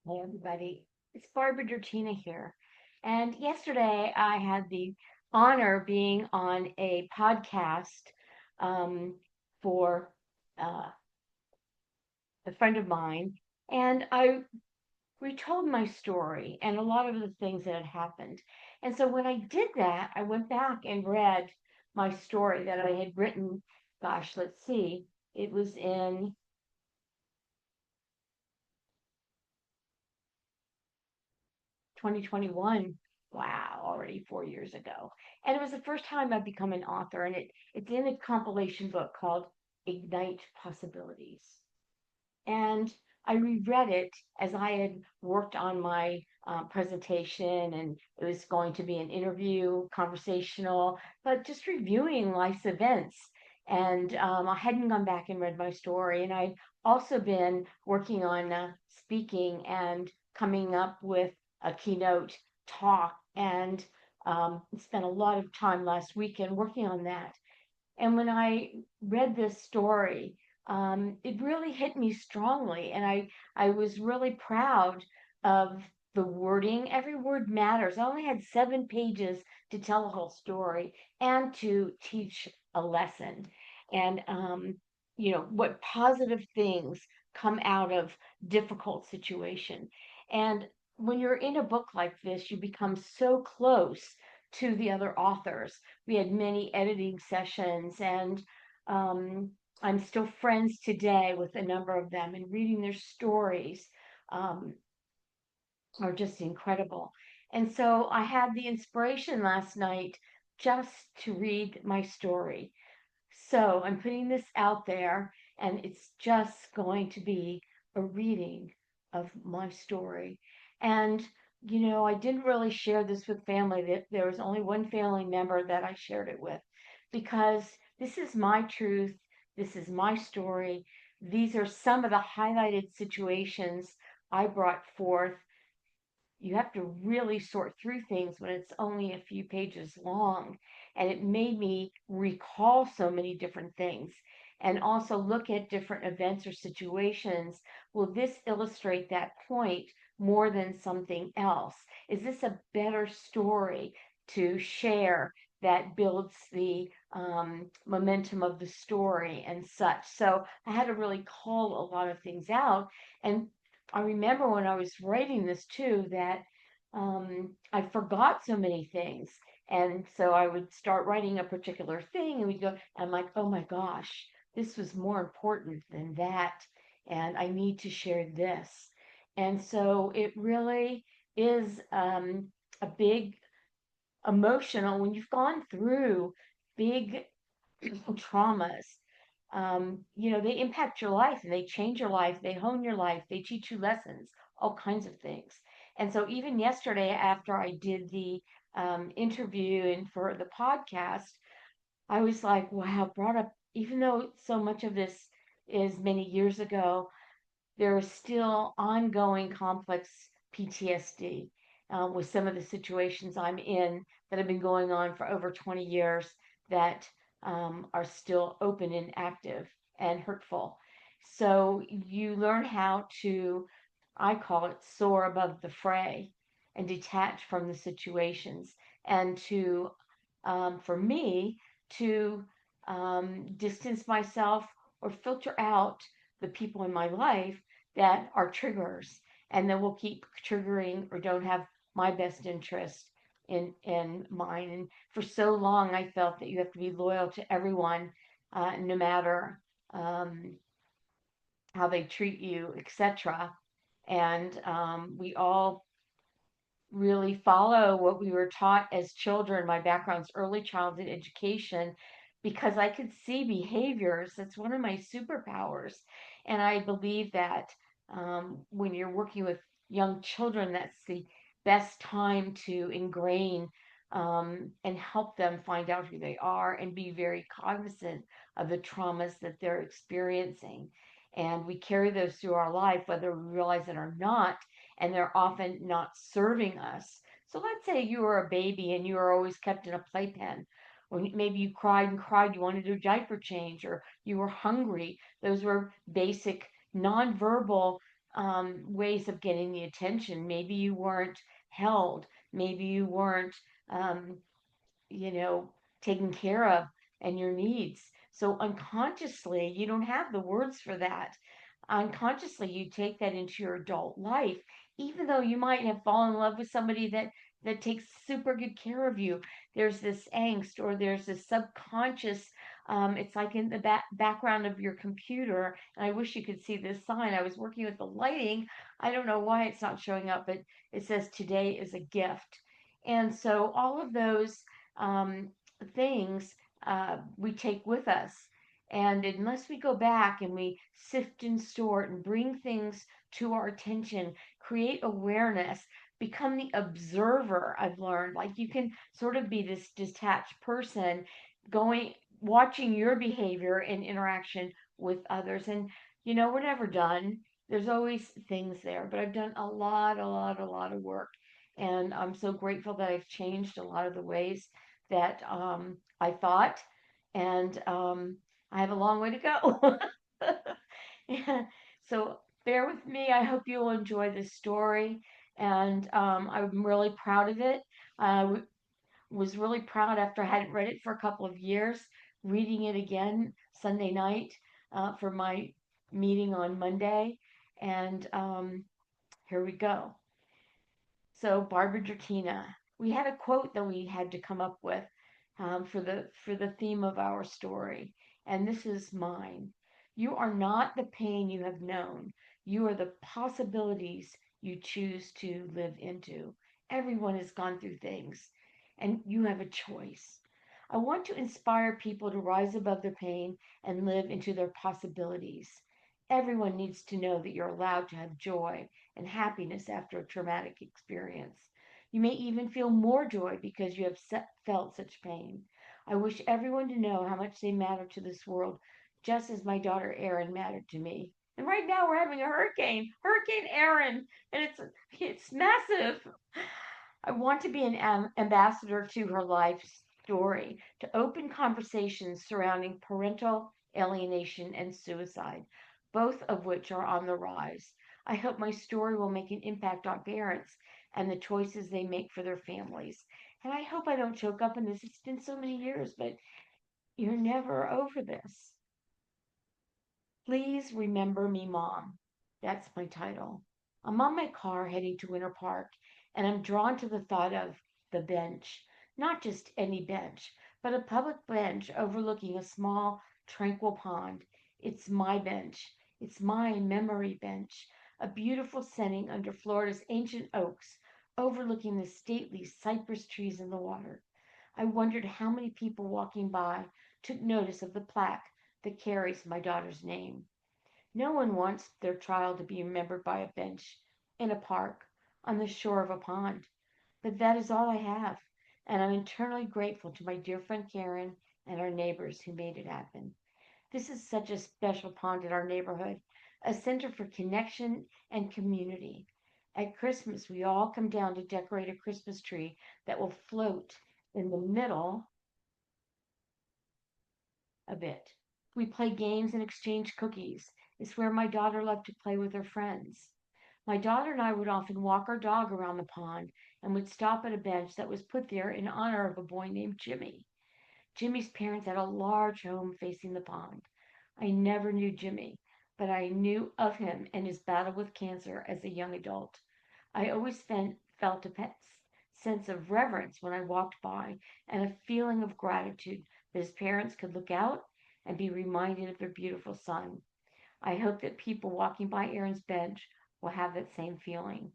Hey everybody, it's Barbara Drtina here. And yesterday I had the honor of being on a podcast um, for a friend of mine, and I retold my story and a lot of the things that had happened. And so when I did that, I went back and read my story that I had written. Gosh, let's see, it was in 2021. Wow, already 4 years ago. And it was the first time I've become an author, and it's in a compilation book called Ignite Possibilities. And I reread it as I had worked on my presentation, and it was going to be an interview, conversational, but just reviewing life's events. And I hadn't gone back and read my story, and I'd also been working on speaking and coming up with a keynote talk, and spent a lot of time last weekend working on that. And when I read this story, it really hit me strongly. And I was really proud of the wording. Every word matters. I only had 7 pages to tell a whole story and to teach a lesson. And, what positive things come out of difficult situation. And when you're in a book like this, you become so close to the other authors. We had many editing sessions, and um, I'm still friends today with a number of them, and reading their stories um, are just incredible. And so I had the inspiration last night just to read my story. So I'm putting this out there, and it's just going to be a reading of my story. And, I didn't really share this with family. That there was only one family member that I shared it with because this is my truth. This is my story. These are some of the highlighted situations I brought forth. You have to really sort through things when it's only a few pages long. And it made me recall so many different things and also look at different events or situations. Will this illustrate that point more than something else? Is this a better story to share that builds the momentum of the story and such? So I had to really call a lot of things out. And I remember when I was writing this too that I forgot so many things. And so I would start writing a particular thing and we'd go, I'm like, oh my gosh, this was more important than that. And I need to share this. And so it really is a big emotional when you've gone through big traumas. They impact your life and they change your life, they hone your life, they teach you lessons, all kinds of things. And so even yesterday, after I did the interview and for the podcast, I was like, wow, brought up, even though so much of this is many years ago, there is still ongoing complex PTSD with some of the situations I'm in that have been going on for over 20 years that are still open and active and hurtful. So you learn how to, I call it, soar above the fray and detach from the situations, and to, for me, to distance myself or filter out the people in my life that are triggers and that will keep triggering or don't have my best interest in mind. And for so long, I felt that you have to be loyal to everyone, no matter um, how they treat you, etc. And we all really follow what we were taught as children. My background's early childhood education because I could see behaviors. That's one of my superpowers. And I believe that when you're working with young children, that's the best time to ingrain and help them find out who they are and be very cognizant of the traumas that they're experiencing. And we carry those through our life, whether we realize it or not, and they're often not serving us. So let's say you were a baby and you were always kept in a playpen, or maybe you cried and cried, you wanted to do a diaper change, or you were hungry. Those were basic nonverbal ways of getting the attention. Maybe you weren't held. Maybe you weren't, um, you know, taken care of and your needs. So unconsciously, you don't have the words for that. Unconsciously, you take that into your adult life, even though you might have fallen in love with somebody that takes super good care of you. There's this angst, or there's this subconscious. It's like in the background of your computer. And I wish you could see this sign. I was working with the lighting. I don't know why it's not showing up, but it says today is a gift. And so all of those um, things we take with us. And unless we go back and we sift and sort and bring things to our attention, create awareness, become the observer, I've learned. Like you can sort of be this detached person going, watching your behavior and interaction with others. And, we're never done. There's always things there, but I've done a lot of work. And I'm so grateful that I've changed a lot of the ways that I thought, and I have a long way to go. Yeah. So bear with me. I hope you'll enjoy this story, and I'm really proud of it. I was really proud after I hadn't read it for a couple of years, reading it again Sunday night for my meeting on Monday, and here we go. So Barbara Drtina, we had a quote that we had to come up with for the theme of our story, and this is mine. You are not the pain you have known. You are the possibilities you choose to live into. Everyone has gone through things, and you have a choice. I want to inspire people to rise above their pain and live into their possibilities. Everyone needs to know that you're allowed to have joy and happiness after a traumatic experience. You may even feel more joy because you have felt such pain. I wish everyone to know how much they matter to this world, just as my daughter Erin mattered to me. And right now we're having a hurricane, Hurricane Erin, and it's massive. I want to be an ambassador to her life story, to open conversations surrounding parental alienation and suicide, both of which are on the rise. I hope my story will make an impact on parents and the choices they make for their families. And I hope I don't choke up in this. It's been so many years, but you're never over this. Please remember me, Mom. That's my title. I'm on my car heading to Winter Park, and I'm drawn to the thought of the bench. Not just any bench, but a public bench overlooking a small, tranquil pond. It's my bench. It's my memory bench. A beautiful setting under Florida's ancient oaks, overlooking the stately cypress trees in the water. I wondered how many people walking by took notice of the plaque that carries my daughter's name. No one wants their child to be remembered by a bench in a park on the shore of a pond. But that is all I have, and I'm eternally grateful to my dear friend Karen and our neighbors who made it happen. This is such a special pond in our neighborhood, a center for connection and community. At Christmas, we all come down to decorate a Christmas tree that will float in the middle a bit. We play games and exchange cookies. It's where my daughter loved to play with her friends. My daughter and I would often walk our dog around the pond and would stop at a bench that was put there in honor of a boy named Jimmy. Jimmy's parents had a large home facing the pond. I never knew Jimmy, but I knew of him and his battle with cancer as a young adult. I always felt a sense of reverence when I walked by, and a feeling of gratitude that his parents could look out and be reminded of their beautiful son. I hope that people walking by Aaron's bench will have that same feeling.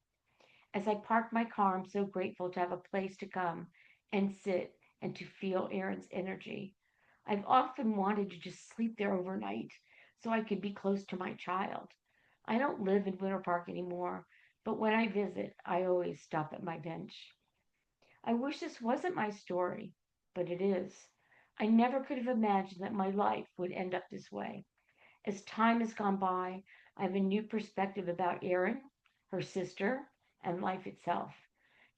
As I park my car, I'm so grateful to have a place to come and sit and to feel Aaron's energy. I've often wanted to just sleep there overnight so I could be close to my child. I don't live in Winter Park anymore, but when I visit, I always stop at my bench. I wish this wasn't my story, but it is. I never could have imagined that my life would end up this way. As time has gone by, I have a new perspective about Erin, her sister, and life itself.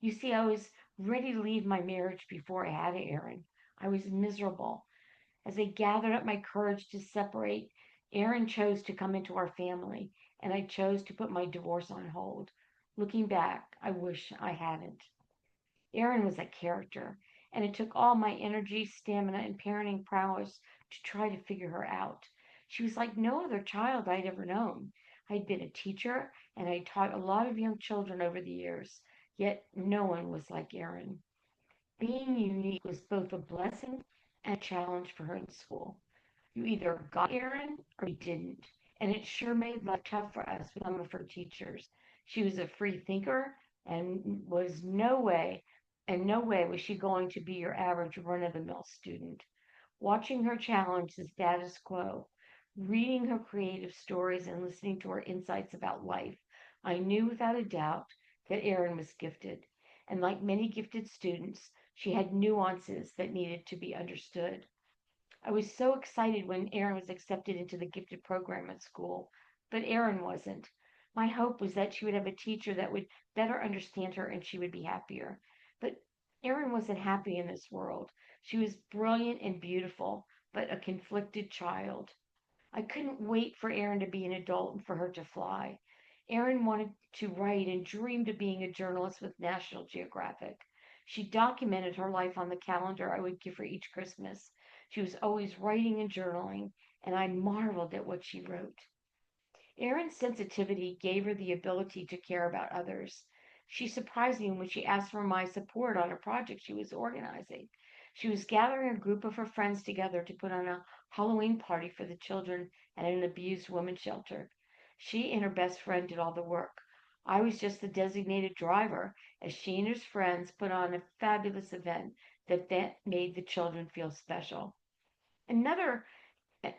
You see, I was ready to leave my marriage before I had Erin. I was miserable. As I gathered up my courage to separate, Erin chose to come into our family, and I chose to put my divorce on hold. Looking back, I wish I hadn't. Erin was a character, and it took all my energy, stamina, and parenting prowess to try to figure her out. She was like no other child I'd ever known. I'd been a teacher, and I'd taught a lot of young children over the years, yet no one was like Erin. Being unique was both a blessing and a challenge for her in school. You either got Erin or you didn't. And it sure made life tough for us with some of her teachers. She was a free thinker and was no way was she going to be your average run of the mill student. Watching her challenge the status quo, reading her creative stories, and listening to her insights about life, I knew without a doubt that Erin was gifted. And like many gifted students, she had nuances that needed to be understood. I was so excited when Erin was accepted into the gifted program at school, but Erin wasn't. My hope was that she would have a teacher that would better understand her and she would be happier. But Erin wasn't happy in this world. She was brilliant and beautiful, but a conflicted child. I couldn't wait for Erin to be an adult and for her to fly. Erin wanted to write and dreamed of being a journalist with National Geographic. She documented her life on the calendar I would give her each Christmas. She was always writing and journaling, and I marveled at what she wrote. Erin's sensitivity gave her the ability to care about others. She surprised me when she asked for my support on a project she was organizing. She was gathering a group of her friends together to put on a Halloween party for the children at an abused women's shelter. She and her best friend did all the work. I was just the designated driver as she and her friends put on a fabulous event that made the children feel special. Another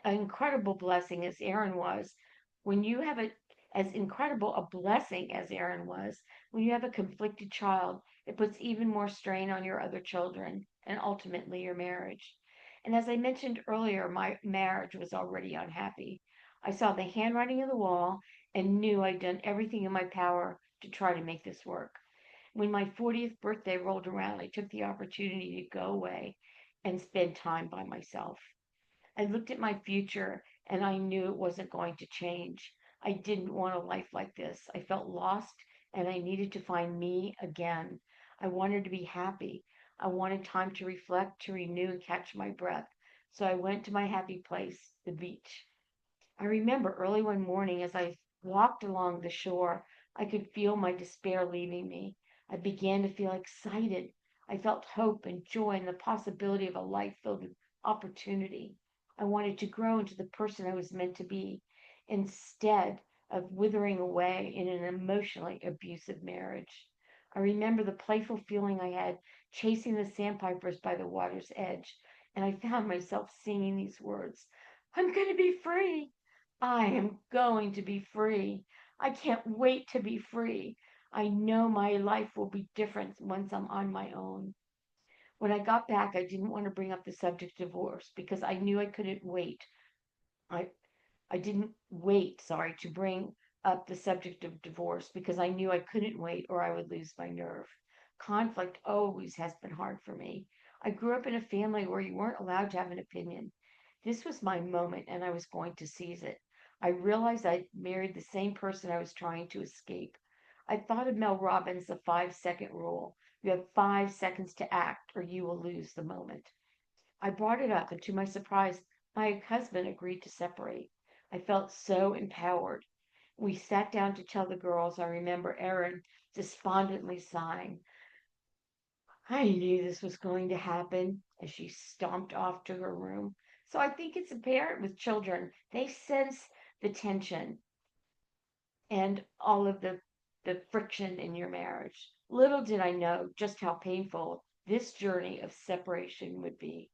incredible blessing as Erin was, when you have a as incredible a blessing as Erin was, when you have a conflicted child, it puts even more strain on your other children and ultimately your marriage. And as I mentioned earlier, my marriage was already unhappy. I saw the handwriting on the wall and knew I'd done everything in my power to try to make this work. When my 40th birthday rolled around, I took the opportunity to go away and spend time by myself. I looked at my future and I knew it wasn't going to change. I didn't want a life like this. I felt lost and I needed to find me again. I wanted to be happy. I wanted time to reflect, to renew, and catch my breath. So I went to my happy place, the beach. I remember early one morning as I walked along the shore, I could feel my despair leaving me. I began to feel excited. I felt hope and joy and the possibility of a life filled with opportunity. I wanted to grow into the person I was meant to be instead of withering away in an emotionally abusive marriage. I remember the playful feeling I had chasing the sandpipers by the water's edge, and I found myself singing these words: I'm going to be free. I am going to be free. I can't wait to be free. I know my life will be different once I'm on my own. When I got back, I didn't want to bring up the subject of divorce because I knew I couldn't wait. I, I didn't wait, sorry, to bring up the subject of divorce because I knew I couldn't wait or I would lose my nerve. Conflict always has been hard for me. I grew up in a family where you weren't allowed to have an opinion. This was my moment and I was going to seize it. I realized I'd married the same person I was trying to escape. I thought of Mel Robbins' the 5 second rule. You have 5 seconds to act or you will lose the moment. I brought it up, and to my surprise, my husband agreed to separate. I felt so empowered. We sat down to tell the girls. I remember Erin despondently sighing. I knew this was going to happen as she stomped off to her room. So I think it's apparent with children, they sense the tension and all of the friction in your marriage. Little did I know just how painful this journey of separation would be.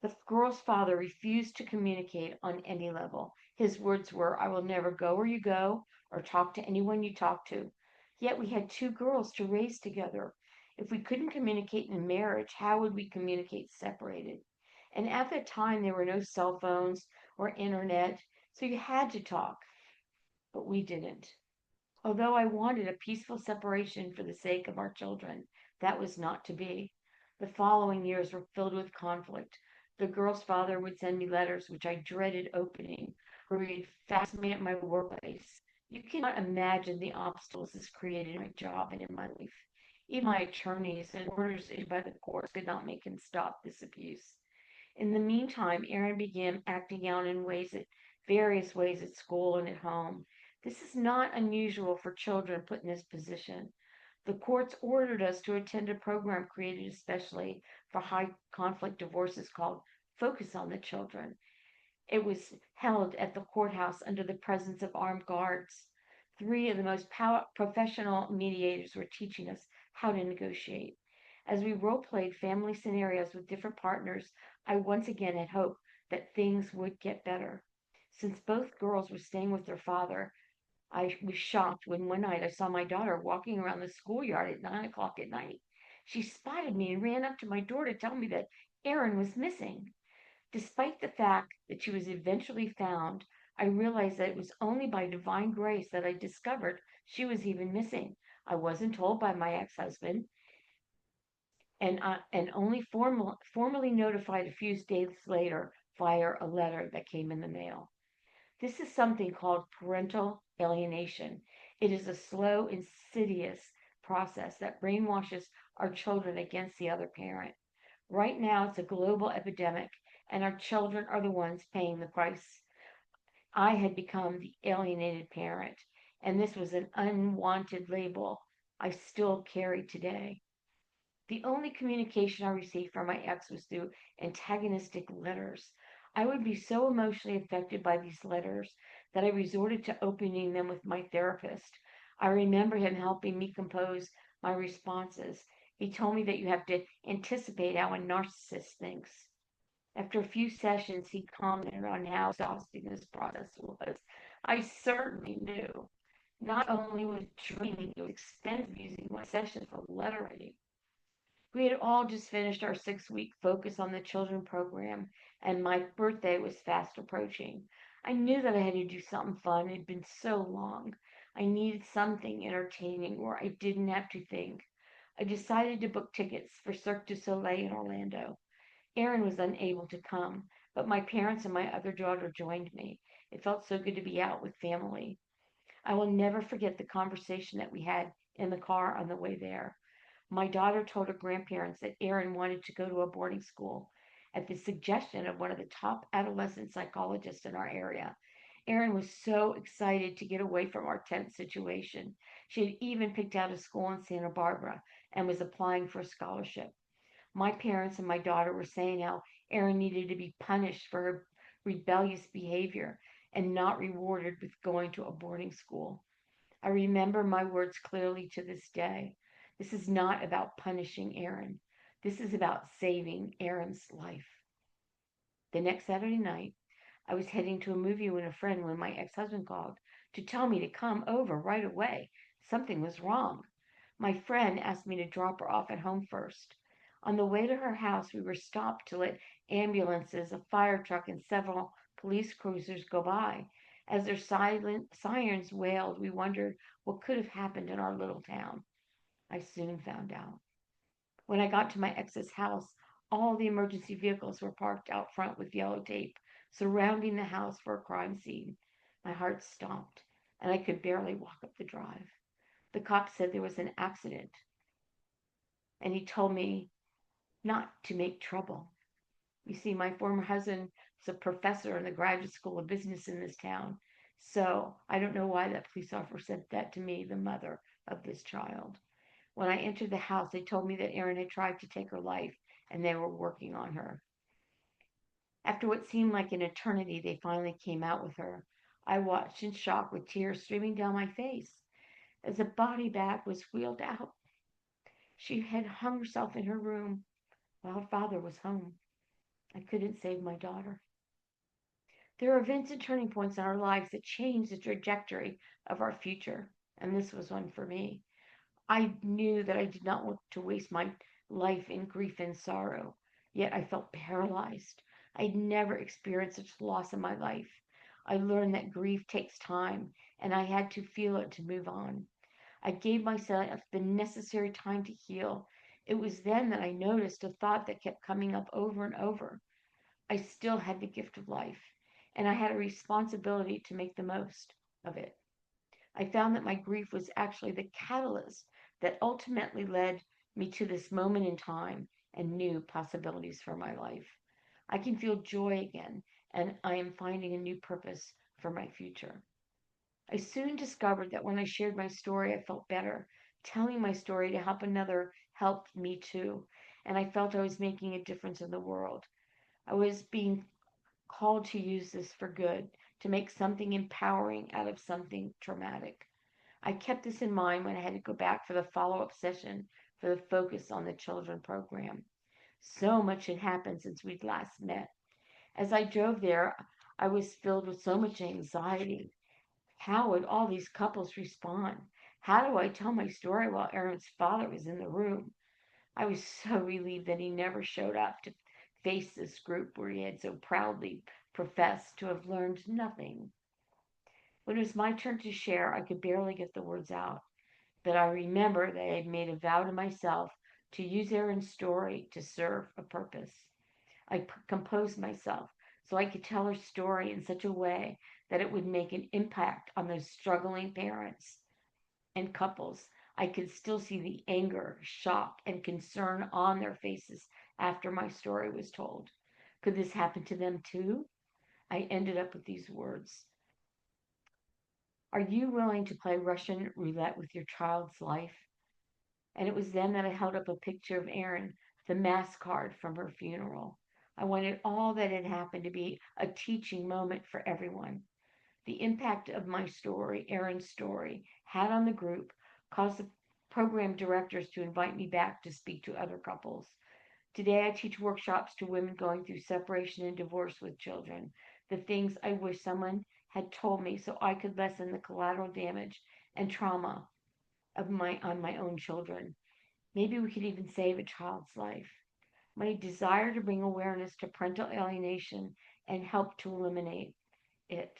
The girl's father refused to communicate on any level. His words were, I will never go where you go or talk to anyone you talk to. Yet we had two girls to raise together. If we couldn't communicate in marriage, how would we communicate separated? And at that time, there were no cell phones or internet, so you had to talk, but we didn't. Although I wanted a peaceful separation for the sake of our children, that was not to be. The following years were filled with conflict. The girl's father would send me letters which I dreaded opening, or he'd fast me at my workplace. You cannot imagine the obstacles this created in my job and in my life. Even my attorneys and orders issued by the courts could not make him stop this abuse. In the meantime, Aaron began acting out in various ways at school and at home. This is not unusual for children put in this position. The courts ordered us to attend a program created especially for high conflict divorces called Focus on the Children. It was held at the courthouse under the presence of armed guards. Three of the most professional mediators were teaching us how to negotiate. As we role played family scenarios with different partners, I once again had hope that things would get better. Since both girls were staying with their father, I was shocked when one night I saw my daughter walking around the schoolyard at 9 o'clock at night. She spotted me and ran up to my door to tell me that Aaron was missing. Despite the fact that she was eventually found, I realized that it was only by divine grace that I discovered she was even missing. I wasn't told by my ex-husband, and only formally notified a few days later via a letter that came in the mail. This is something called parental alienation. It is a slow, insidious process that brainwashes our children against the other parent. Right now, it's a global epidemic, and our children are the ones paying the price. I had become the alienated parent, and this was an unwanted label I still carry today. The only communication I received from my ex was through antagonistic letters. I would be so emotionally affected by these letters that I resorted to opening them with my therapist. I remember him helping me compose my responses. He told me that you have to anticipate how a narcissist thinks. After a few sessions, he commented on how exhausting this process was. I certainly knew. Not only was it draining, it was expensive using my sessions for letter writing. We had all just finished our 6 week Focus on the Children program, and my birthday was fast approaching. I knew that I had to do something fun. It had been so long. I needed something entertaining where I didn't have to think. I decided to book tickets for Cirque du Soleil in Orlando. Aaron was unable to come, but my parents and my other daughter joined me. It felt so good to be out with family. I will never forget the conversation that we had in the car on the way there. My daughter told her grandparents that Aaron wanted to go to a boarding school at the suggestion of one of the top adolescent psychologists in our area. Aaron was so excited to get away from our tense situation. She had even picked out a school in Santa Barbara and was applying for a scholarship. My parents and my daughter were saying how Aaron needed to be punished for her rebellious behavior and not rewarded with going to a boarding school. I remember my words clearly to this day. This is not about punishing Aaron. This is about saving Aaron's life. The next Saturday night, I was heading to a movie with a friend when my ex husband called to tell me to come over right away. Something was wrong. My friend asked me to drop her off at home first. On the way to her house, we were stopped to let ambulances, a fire truck, and several police cruisers go by. As their silent sirens wailed, we wondered what could have happened in our little town. I soon found out. When I got to my ex's house, all the emergency vehicles were parked out front with yellow tape, surrounding the house for a crime scene. My heart stopped, and I could barely walk up the drive. The cop said there was an accident, and he told me not to make trouble. You see, my former husband was a professor in the graduate school of business in this town, so I don't know why that police officer said that to me, the mother of this child. When I entered the house, they told me that Erin had tried to take her life and they were working on her. After what seemed like an eternity, they finally came out with her. I watched in shock with tears streaming down my face. As a body bag was wheeled out, she had hung herself in her room while her father was home. I couldn't save my daughter. There are events and turning points in our lives that change the trajectory of our future, and this was one for me. I knew that I did not want to waste my life in grief and sorrow, yet I felt paralyzed. I'd never experienced such loss in my life. I learned that grief takes time, and I had to feel it to move on. I gave myself the necessary time to heal. It was then that I noticed a thought that kept coming up over and over. I still had the gift of life, and I had a responsibility to make the most of it. I found that my grief was actually the catalyst that ultimately led me to this moment in time and new possibilities for my life. I can feel joy again, and I am finding a new purpose for my future. I soon discovered that when I shared my story, I felt better. Telling my story to help another helped me too, and I felt I was making a difference in the world. I was being called to use this for good, to make something empowering out of something traumatic. I kept this in mind when I had to go back for the follow up session for the Focus on the Children program. So much had happened since we'd last met. As I drove there, I was filled with so much anxiety. How would all these couples respond? How do I tell my story while Aaron's father was in the room? I was so relieved that he never showed up to face this group where he had so proudly professed to have learned nothing. When it was my turn to share, I could barely get the words out. But I remember that I had made a vow to myself to use Erin's story to serve a purpose. I composed myself so I could tell her story in such a way that it would make an impact on those struggling parents and couples. I could still see the anger, shock, and concern on their faces after my story was told. Could this happen to them too? I ended up with these words: Are you willing to play Russian roulette with your child's life? And it was then that I held up a picture of Erin, the mass card from her funeral. I wanted all that had happened to be a teaching moment for everyone. The impact of my story, Erin's story, had on the group caused the program directors to invite me back to speak to other couples. Today, I teach workshops to women going through separation and divorce with children. The things I wish someone had told me so I could lessen the collateral damage and trauma of my own children. Maybe we could even save a child's life. My desire to bring awareness to parental alienation and help to eliminate it.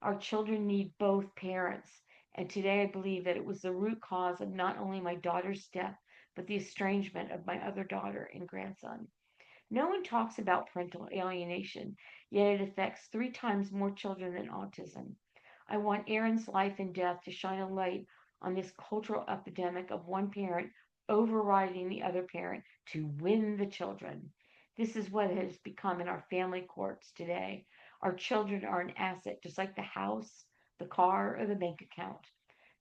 Our children need both parents, and today I believe that it was the root cause of not only my daughter's death, but the estrangement of my other daughter and grandson. No one talks about parental alienation, yet it affects 3 times more children than autism. I want Aaron's life and death to shine a light on this cultural epidemic of one parent overriding the other parent to win the children. This is what has become in our family courts today. Our children are an asset, just like the house, the car, or the bank account.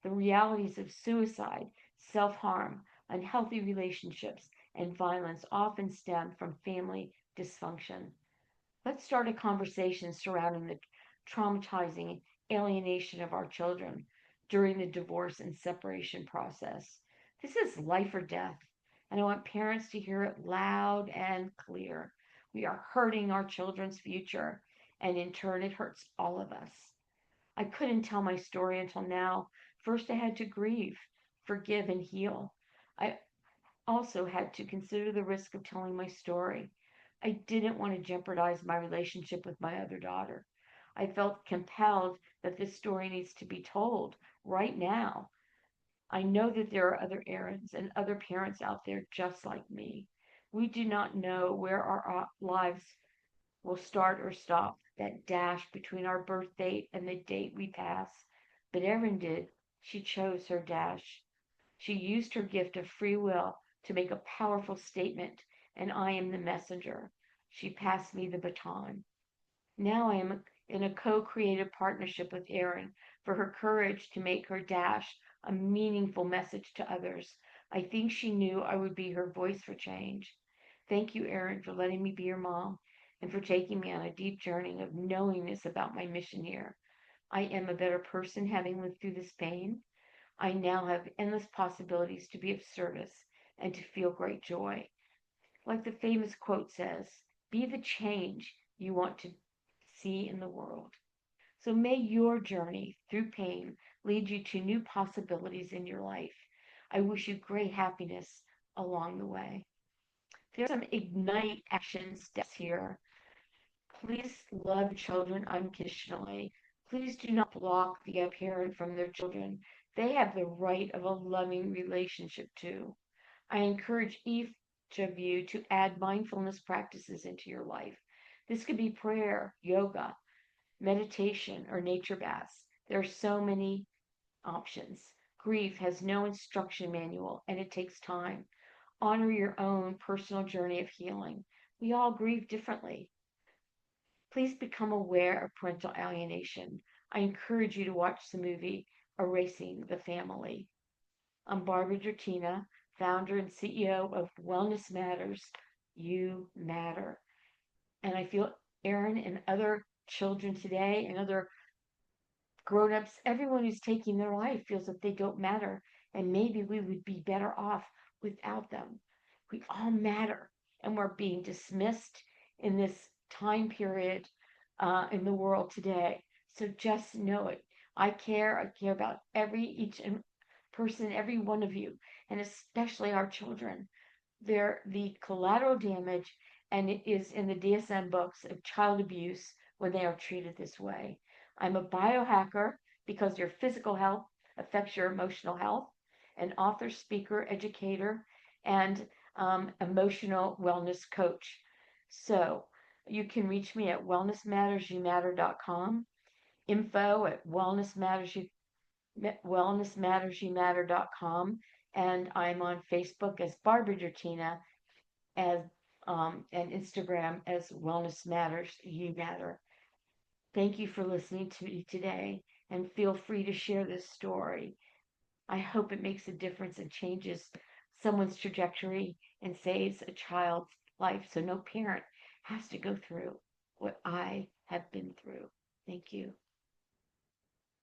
The realities of suicide, self harm, unhealthy relationships, and violence often stem from family dysfunction. Let's start a conversation surrounding the traumatizing alienation of our children during the divorce and separation process. This is life or death, and I want parents to hear it loud and clear. We are hurting our children's future, and in turn, it hurts all of us. I couldn't tell my story until now. First, I had to grieve, forgive, and heal. I also had to consider the risk of telling my story. I didn't want to jeopardize my relationship with my other daughter. I felt compelled that this story needs to be told right now. I know that there are other errands and other parents out there just like me. We do not know where our lives will start or stop, that dash between our birth date and the date we pass. But Erin did. She chose her dash. She used her gift of free will to make a powerful statement, and I am the messenger. She passed me the baton. Now I am in a co creative partnership with Erin for her courage to make her dash a meaningful message to others. I think she knew I would be her voice for change. Thank you, Erin, for letting me be your mom and for taking me on a deep journey of knowingness about my mission here. I am a better person having lived through this pain. I now have endless possibilities to be of service and to feel great joy. Like the famous quote says, be the change you want to see in the world. So may your journey through pain lead you to new possibilities in your life. I wish you great happiness along the way. There's some Ignite action steps here. Please love children unconditionally. Please do not block the parent from their children. They have the right of a loving relationship too. I encourage each of you to add mindfulness practices into your life. This could be prayer, yoga, meditation, or nature baths. There are so many options. Grief has no instruction manual and it takes time. Honor your own personal journey of healing. We all grieve differently. Please become aware of parental alienation. I encourage you to watch the movie Erasing the Family. I'm Barbara Drtina, founder and CEO of Wellness Matters. You matter. And I feel Aaron and other children today and other grown-ups, everyone who's taking their life feels that they don't matter, and maybe we would be better off without them. We all matter, and we're being dismissed in this time period in the world today. So just know it. I care. I care about each and person, every one of you, and especially our children. They're the collateral damage, and it is in the DSM books of child abuse when they are treated this way. I'm a biohacker because your physical health affects your emotional health, an author, speaker, educator, and emotional wellness coach. So you can reach me at wellnessmattersyoumatter.com, info at wellnessmattersyoumatter.com, and I'm on Facebook as Barbara Drtina, as and Instagram as Wellness Matters You Matter. Thank you for listening to me today, and feel free to share this story. I hope it makes a difference and changes someone's trajectory and saves a child's life so no parent has to go through what I have been through. Thank you.